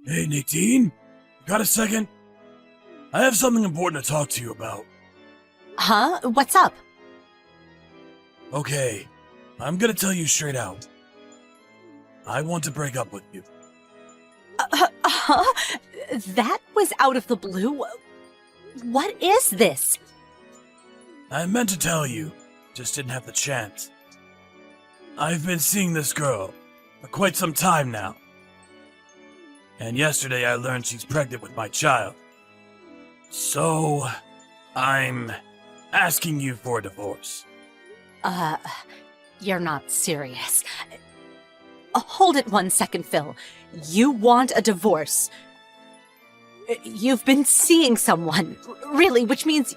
Hey, Nadine? Got a second? I have something important to talk to you about. Huh? What's up? Okay, I'm gonna tell you straight out. I want to break up with you. That was out of the blue. What is this? I meant to tell you, just didn't have the chance. I've been seeing this girl for quite some time now. And yesterday I learned she's pregnant with my child. So, I'm asking you for a divorce. You're not serious. Hold it 1 second, Phil. You want a divorce. You've been seeing someone, really, which means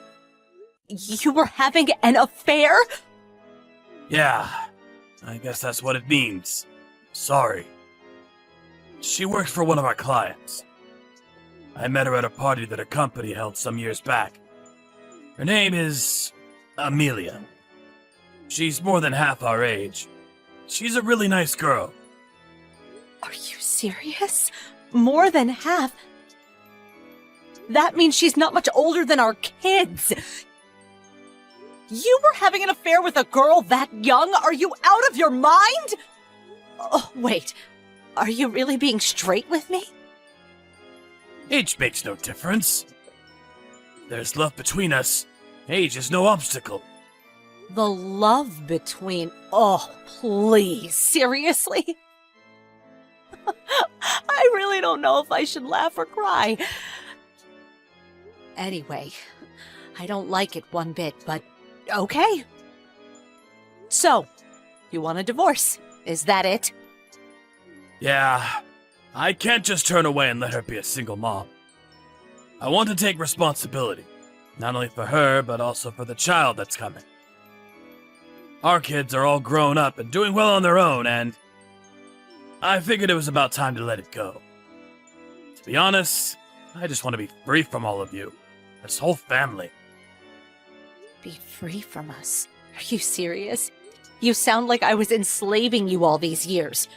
you were having an affair? Yeah, I guess that's what it means. Sorry. She worked for one of our clients. I met her at a party that her company held some years back. Her name is Amelia. She's more than half our age. She's a really nice girl. Are you serious? More than half? That means she's not much older than our kids. You were having an affair with a girl that young? Are you out of your mind? Oh, wait. Are you really being straight with me? Age makes no difference. There's love between us. Age is no obstacle. The love between... Oh, please. Seriously? I really don't know if I should laugh or cry. Anyway, I don't like it one bit, but okay. So, you want a divorce? Is that it? Yeah, I can't just turn away and let her be a single mom. I want to take responsibility, not only for her, but also for the child that's coming. Our kids are all grown up and doing well on their own, and I figured it was about time to let it go. To be honest, I just want to be free from all of you, this whole family. Be free from us? Are you serious? You sound like I was enslaving you all these years.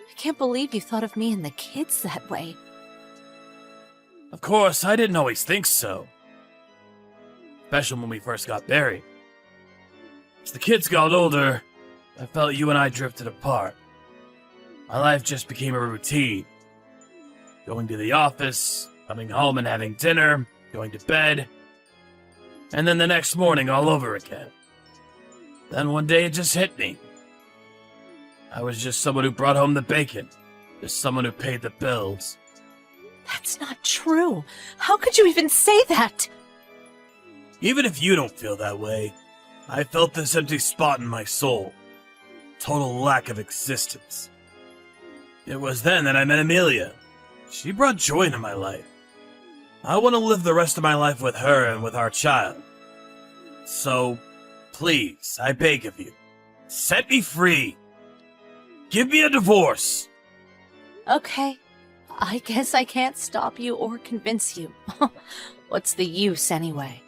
I can't believe you thought of me and the kids that way. Of course, I didn't always think so. Especially when we first got married. As the kids got older, I felt you and I drifted apart. My life just became a routine. Going to the office, coming home and having dinner, going to bed, and then the next morning all over again. Then one day it just hit me. I was just someone who brought home the bacon, just someone who paid the bills. That's not true. How could you even say that? Even if you don't feel that way, I felt this empty spot in my soul. Total lack of existence. It was then that I met Amelia. She brought joy into my life. I want to live the rest of my life with her and with our child. So, please, I beg of you, set me free. Give me a divorce. Okay. I guess I can't stop you or convince you. What's the use, anyway?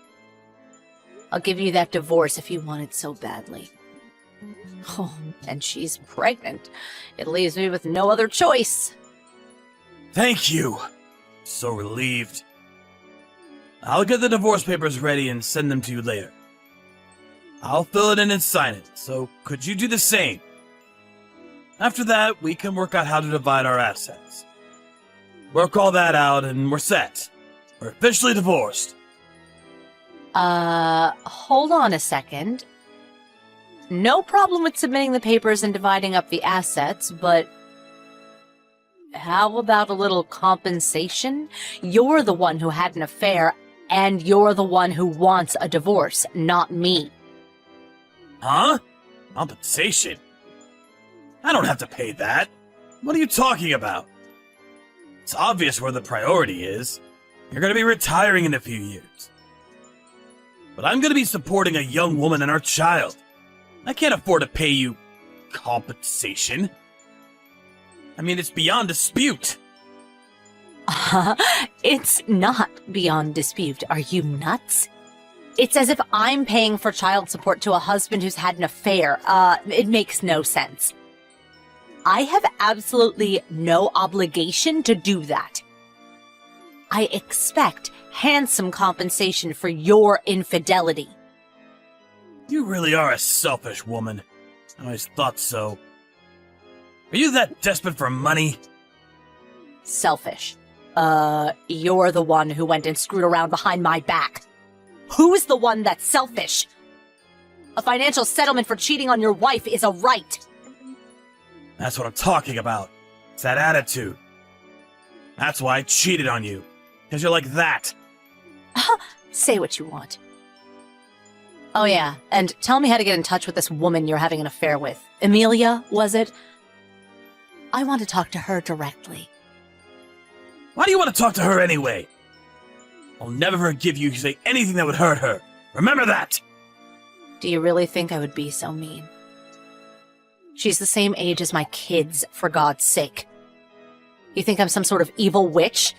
I'll give you that divorce if you want it so badly. Oh, and she's pregnant. It leaves me with no other choice. Thank you. So relieved. I'll get the divorce papers ready and send them to you later. I'll fill it in and sign it, so could you do the same? After that, we can work out how to divide our assets. Work all that out and we're set. We're officially divorced. Hold on a second. No problem with submitting the papers and dividing up the assets, but how about a little compensation? You're the one who had an affair, and you're the one who wants a divorce, not me. Huh? Compensation? I don't have to pay that. What are you talking about? It's obvious where the priority is. You're going to be retiring in a few years. But I'm going to be supporting a young woman and her child. I can't afford to pay you compensation. I mean, it's beyond dispute. It's not beyond dispute. Are you nuts? It's as if I'm paying for child support to a husband who's had an affair. It makes no sense. I have absolutely no obligation to do that. I expect handsome compensation for your infidelity. You really are a selfish woman. I always thought so. Are you that desperate for money? Selfish. You're the one who went and screwed around behind my back. Who's the one that's selfish? A financial settlement for cheating on your wife is a right. That's what I'm talking about. It's that attitude. That's why I cheated on you. Because you're like that. Say what you want. Oh yeah, and tell me how to get in touch with this woman you're having an affair with. Amelia, was it? I want to talk to her directly. Why do you want to talk to her anyway? I'll never forgive you if you say anything that would hurt her. Remember that! Do you really think I would be so mean? She's the same age as my kids, for God's sake. You think I'm some sort of evil witch?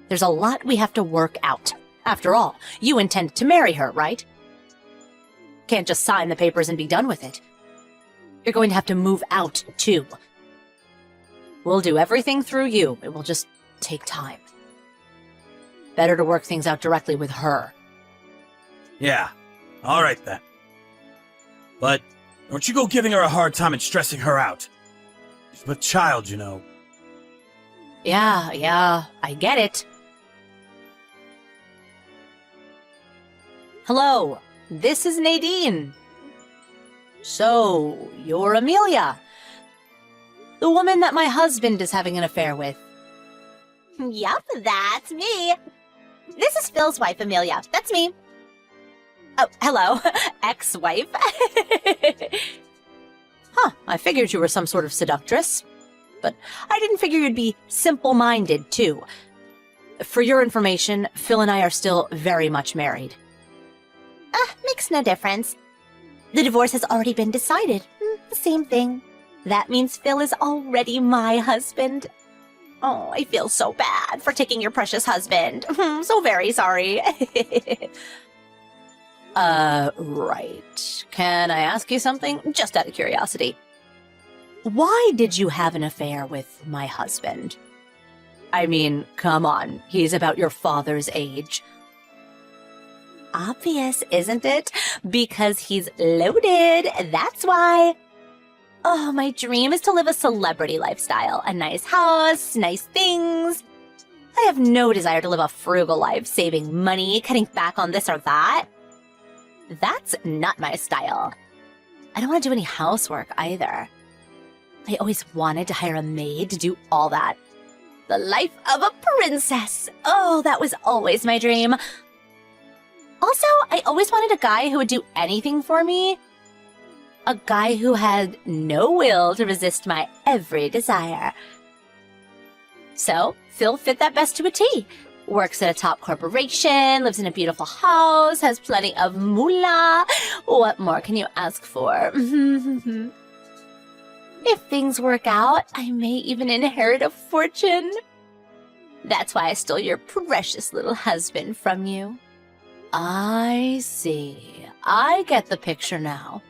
There's a lot we have to work out. After all, you intend to marry her, right? Can't just sign the papers and be done with it. You're going to have to move out, too. We'll do everything through you. It will just take time. Better to work things out directly with her. Yeah, alright then. But don't you go giving her a hard time and stressing her out. She's a child, you know. Yeah, I get it. Hello, this is Nadine. So, you're Amelia. The woman that my husband is having an affair with. Yup, that's me. This is Phil's wife, Amelia. That's me. Oh, hello, ex-wife. I figured you were some sort of seductress. But I didn't figure you'd be simple-minded, too. For your information, Phil and I are still very much married. Makes no difference. The divorce has already been decided. Same thing. That means Phil is already my husband. Oh, I feel so bad for taking your precious husband. So very sorry. Right. Can I ask you something? Just out of curiosity. Why did you have an affair with my husband? I mean, come on, he's about your father's age. Obvious, isn't it? Because he's loaded, that's why. Oh, my dream is to live a celebrity lifestyle. A nice house, nice things. I have no desire to live a frugal life, saving money, cutting back on this or that. That's not my style. I don't want to do any housework either. I always wanted to hire a maid to do all that. The life of a princess. Oh, that was always my dream. Also, I always wanted a guy who would do anything for me. A guy who had no will to resist my every desire. So, Phil fit that best to a T. Works at a top corporation, lives in a beautiful house, has plenty of moolah. What more can you ask for? If things work out, I may even inherit a fortune. That's why I stole your precious little husband from you. I see. I get the picture now.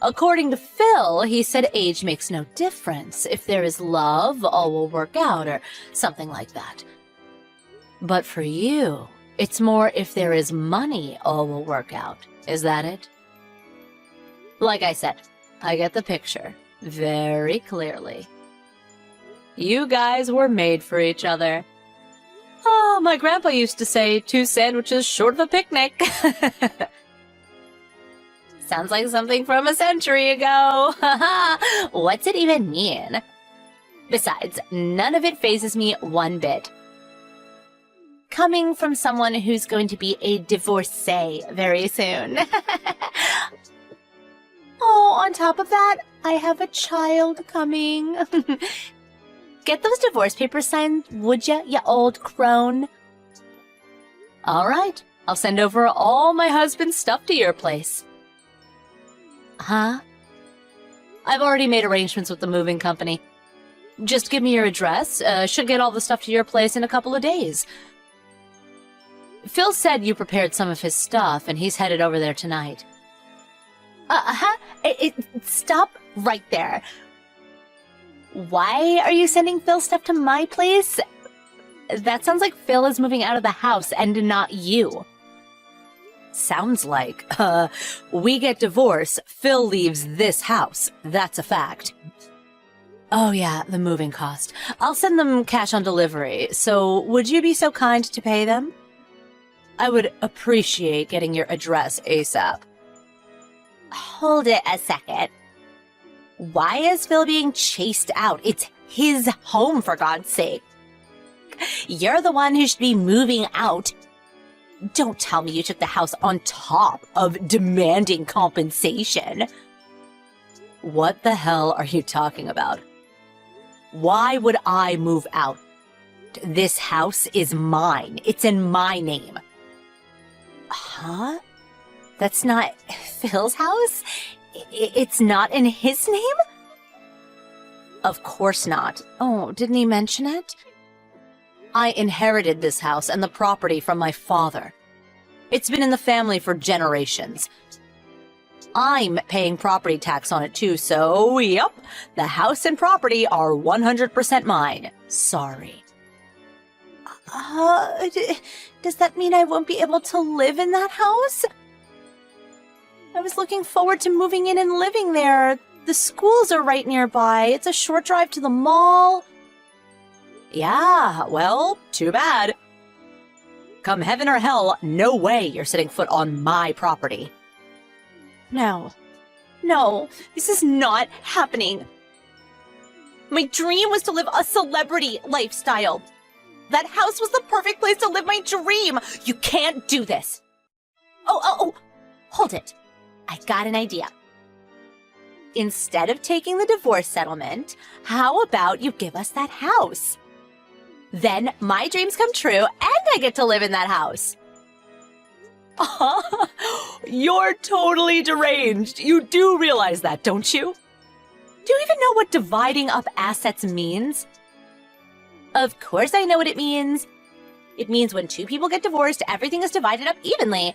According to Phil, he said age makes no difference. If there is love, all will work out, or something like that. But for you, it's more if there is money, all will work out. Is that it? Like I said, I get the picture very clearly. You guys were made for each other. Oh, my grandpa used to say 2 sandwiches short of a picnic. Sounds like something from a century ago. What's it even mean? Besides, none of it phases me one bit. Coming from someone who's going to be a divorcee very soon. Oh, on top of that, I have a child coming. Get those divorce papers signed, would ya, you old crone? All right, I'll send over all my husband's stuff to your place. Huh? I've already made arrangements with the moving company. Just give me your address. Should get all the stuff to your place in a couple of days. Phil said you prepared some of his stuff, and he's headed over there tonight. Stop right there. Why are you sending Phil stuff to my place? That sounds like Phil is moving out of the house and not you. Sounds like, we get divorced, Phil leaves this house. That's a fact. Oh yeah, the moving cost. I'll send them cash on delivery, so would you be so kind to pay them? I would appreciate getting your address ASAP. Hold it a second. Why is Phil being chased out? It's his home, for God's sake. You're the one who should be moving out. Don't tell me you took the house on top of demanding compensation. What the hell are you talking about? Why would I move out? This house is mine. It's in my name. Huh? That's not Phil's house? It's not in his name? Of course not. Oh, didn't he mention it? I inherited this house and the property from my father. It's been in the family for generations. I'm paying property tax on it too, so yep, the house and property are 100% mine. Sorry. Does that mean I won't be able to live in that house? I was looking forward to moving in and living there. The schools are right nearby. It's a short drive to the mall. Yeah, well, too bad. Come heaven or hell, no way you're setting foot on my property. No, this is not happening. My dream was to live a celebrity lifestyle. That house was the perfect place to live my dream. You can't do this. Oh, hold it. I got an idea. Instead of taking the divorce settlement, how about you give us that house? Then my dreams come true and I get to live in that house. You're totally deranged. You do realize that, don't you? Do you even know what dividing up assets means? Of course I know what it means. It means when two people get divorced, everything is divided up evenly.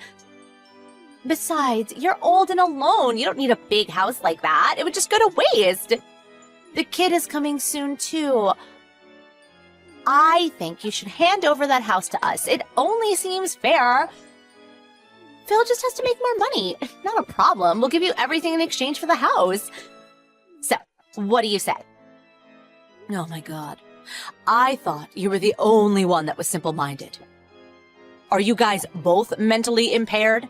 Besides, you're old and alone. You don't need a big house like that. It would just go to waste. The kid is coming soon, too. I think you should hand over that house to us. It only seems fair. Phil just has to make more money. Not a problem. We'll give you everything in exchange for the house. So, what do you say? Oh my god. I thought you were the only one that was simple-minded. Are you guys both mentally impaired?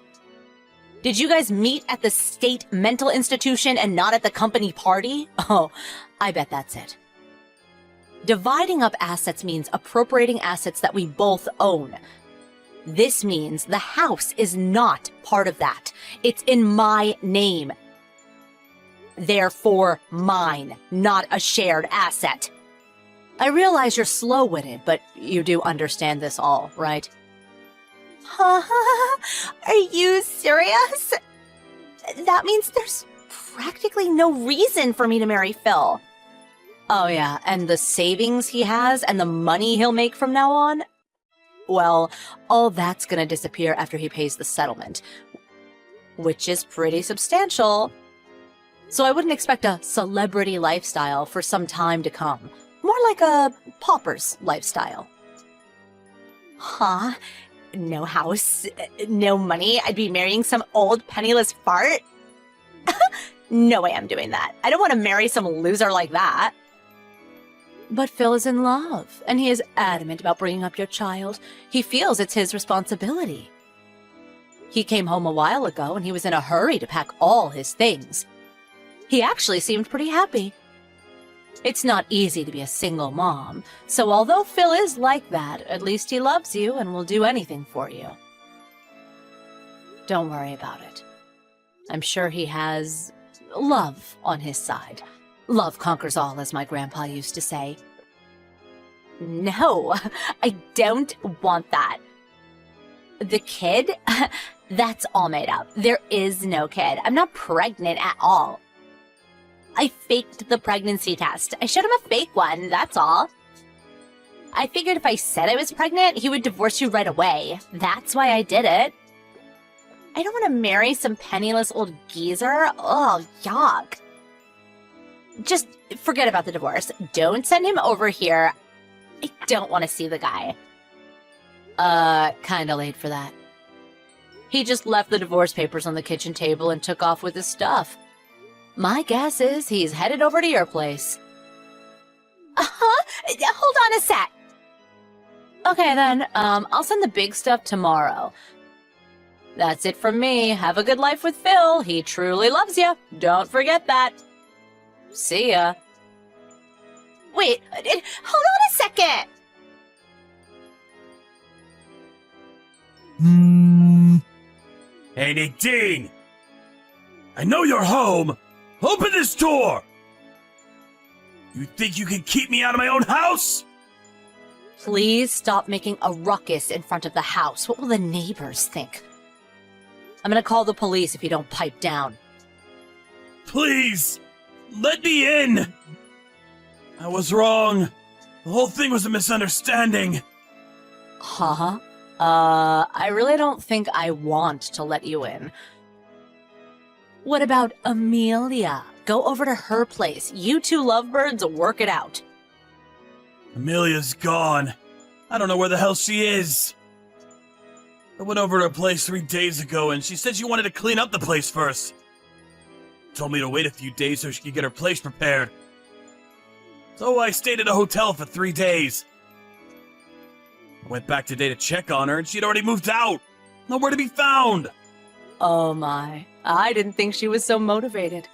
Did you guys meet at the state mental institution and not at the company party? Oh, I bet that's it. Dividing up assets means appropriating assets that we both own. This means the house is not part of that. It's in my name. Therefore, mine, not a shared asset. I realize you're slow-witted, but you do understand this all, right? Are you serious? That means there's practically no reason for me to marry Phil. Oh yeah, and the savings he has and the money he'll make from now on? Well, all that's gonna disappear after he pays the settlement, which is pretty substantial. So I wouldn't expect a celebrity lifestyle for some time to come. More like a pauper's lifestyle. Huh? No house, no money, I'd be marrying some old penniless fart? No way I'm doing that. I don't want to marry some loser like that. But Phil is in love, and he is adamant about bringing up your child. He feels it's his responsibility. He came home a while ago, and he was in a hurry to pack all his things. He actually seemed pretty happy. It's not easy to be a single mom, so although Phil is like that, at least he loves you and will do anything for you. Don't worry about it. I'm sure he has love on his side. Love conquers all, as my grandpa used to say. No, I don't want that. The kid? That's all made up. There is no kid. I'm not pregnant at all. I faked the pregnancy test. I showed him a fake one, that's all. I figured if I said I was pregnant, he would divorce you right away. That's why I did it. I don't want to marry some penniless old geezer. Oh, yuck. just forget about the divorce. Don't send him over here. I don't want to see the guy. Kinda late for that. He just left the divorce papers on the kitchen table and took off with his stuff. My guess is he's headed over to your place. Uh-huh. Hold on a sec. Okay then, I'll send the big stuff tomorrow. That's it from me. Have a good life with Phil. He truly loves you. Don't forget that. See ya. Wait, hold on a second. Hey, Nadine! I know you're home! Open this door! You think you can keep me out of my own house? Please stop making a ruckus in front of the house. What will the neighbors think? I'm gonna call the police if you don't pipe down. Please! Let me in! I was wrong. The whole thing was a misunderstanding. Huh? I really don't think I want to let you in. What about Amelia? Go over to her place. You two lovebirds work it out. Amelia's gone. I don't know where the hell she is. I went over to her place 3 days ago and she said she wanted to clean up the place first. Told me to wait a few days so she could get her place prepared. So I stayed at a hotel for 3 days. I went back today to check on her and she'd already moved out. Nowhere to be found. Oh my, I didn't think she was so motivated.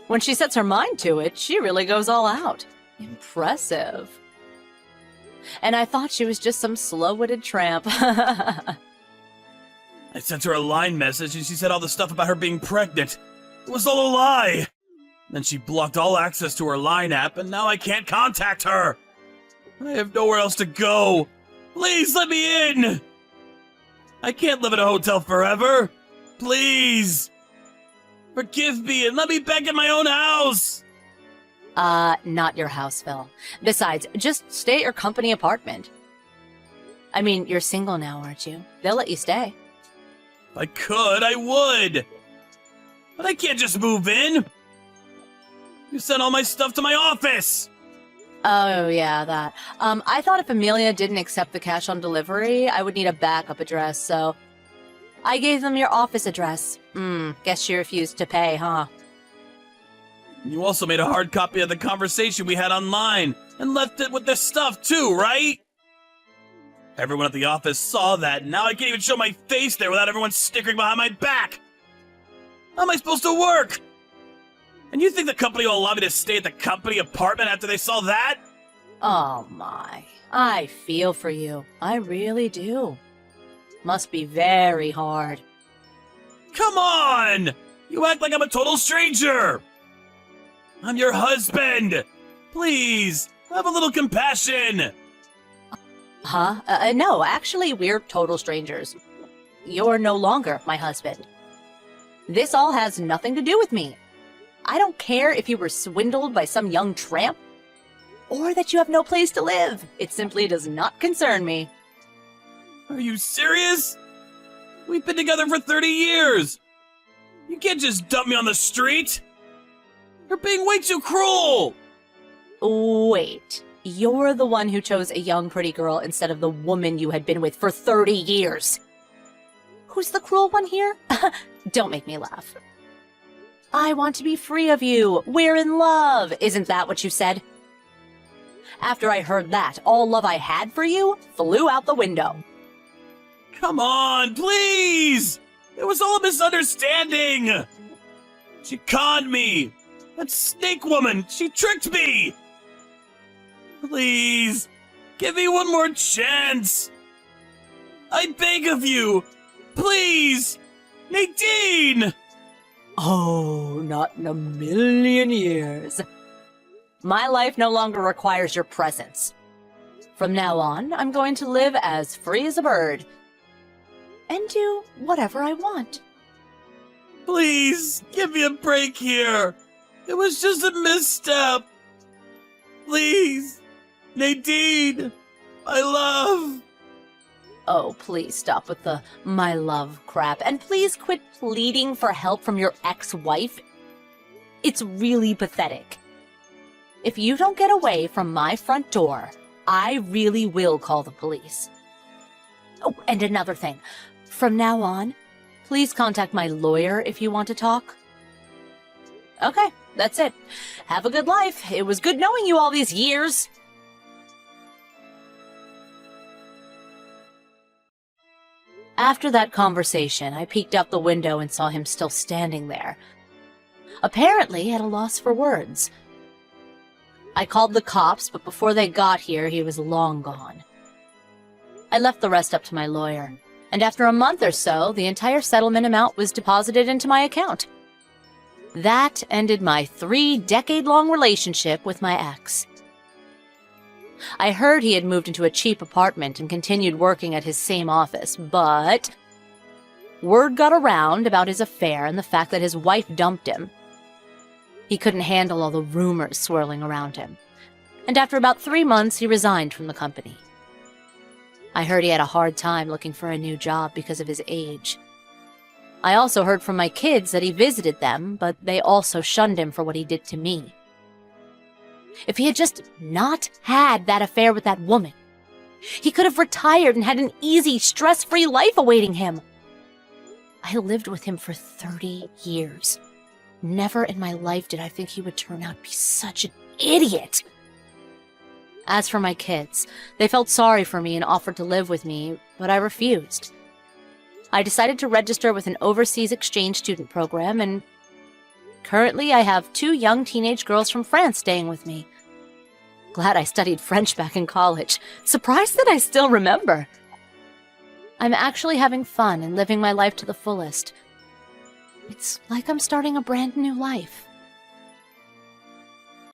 When she sets her mind to it, she really goes all out. Impressive. And I thought she was just some slow-witted tramp. I sent her a line message and she said all the stuff about her being pregnant. It was all a lie. Then she blocked all access to her Line app and now I can't contact her. I have nowhere else to go. Please let me in. I can't live in a hotel forever. Please. Forgive me and let me back in my own house. Not your house, Phil. Besides, just stay at your company apartment. I mean, you're single now, aren't you? They'll let you stay. If I could, I would. But I can't just move in. You sent all my stuff to my office. Oh, yeah, that. I thought if Amelia didn't accept the cash on delivery, I would need a backup address, so I gave them your office address. Guess she refused to pay, huh? You also made a hard copy of the conversation we had online and left it with the stuff too, right? Everyone at the office saw that, and now I can't even show my face there without everyone snickering behind my back. How am I supposed to work? And you think the company will allow me to stay at the company apartment after they saw that? Oh my, I feel for you. I really do. Must be very hard. Come on! You act like I'm a total stranger! I'm your husband! Please, have a little compassion! Huh? No, actually, we're total strangers. You're no longer my husband. This all has nothing to do with me. I don't care if you were swindled by some young tramp, or that you have no place to live. It simply does not concern me. Are you serious? We've been together for 30 years! You can't just dump me on the street! You're being way too cruel! Wait, you're the one who chose a young pretty girl instead of the woman you had been with for 30 years. Who's the cruel one here? Don't make me laugh. I want to be free of you. We're in love. Isn't that what you said? After I heard that, all love I had for you flew out the window. Come on, please! It was all a misunderstanding! She conned me! That snake woman, she tricked me! Please, give me one more chance! I beg of you! Please! Nadine! Oh, not in a million years. My life no longer requires your presence. From now on, I'm going to live as free as a bird. And do whatever I want. Please, give me a break here. It was just a misstep. Please, Nadine, my love. Oh, please stop with the my love crap. And please quit pleading for help from your ex-wife. It's really pathetic. If you don't get away from my front door, I really will call the police. Oh, and another thing. From now on, please contact my lawyer if you want to talk. Okay, that's it. Have a good life. It was good knowing you all these years. After that conversation, I peeked out the window and saw him still standing there, apparently at a loss for words. I called the cops, but before they got here, he was long gone. I left the rest up to my lawyer, and after a month or so, the entire settlement amount was deposited into my account. That ended my 3-decade-long relationship with my ex. I heard he had moved into a cheap apartment and continued working at his same office, but word got around about his affair and the fact that his wife dumped him. He couldn't handle all the rumors swirling around him, and after about 3 months, he resigned from the company. I heard he had a hard time looking for a new job because of his age. I also heard from my kids that he visited them, but they also shunned him for what he did to me. If he had just not had that affair with that woman, he could have retired and had an easy, stress-free life awaiting him. I lived with him for 30 years. Never in my life did I think he would turn out to be such an idiot. As for my kids, they felt sorry for me and offered to live with me, but I refused. I decided to register with an overseas exchange student program, and currently I have 2 young teenage girls from France staying with me. Glad I studied French back in college. Surprised that I still remember. I'm actually having fun and living my life to the fullest. It's like I'm starting a brand new life.